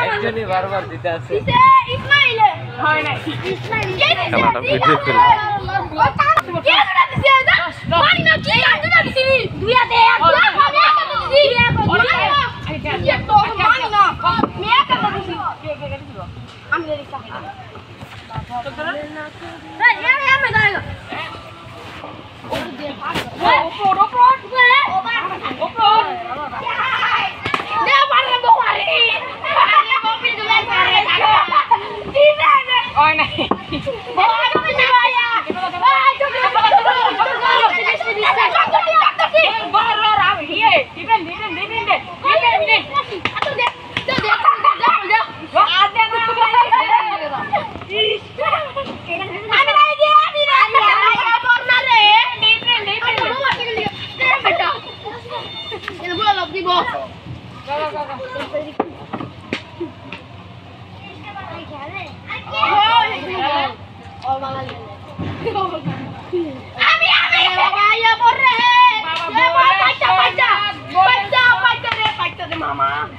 একজনই বারবার দিতে আছে ইসমাইল হয় না ইসমাইল খেলাটা ভিডিও করে কে না দিছে না মারি না কি আনতে না দিছি দুইয়া দে এক আমি একটা দিছি এই তো মারি না আমি একটা দিছি আমি রে রিক্সা এই এই আমি দাঁড়া Mama,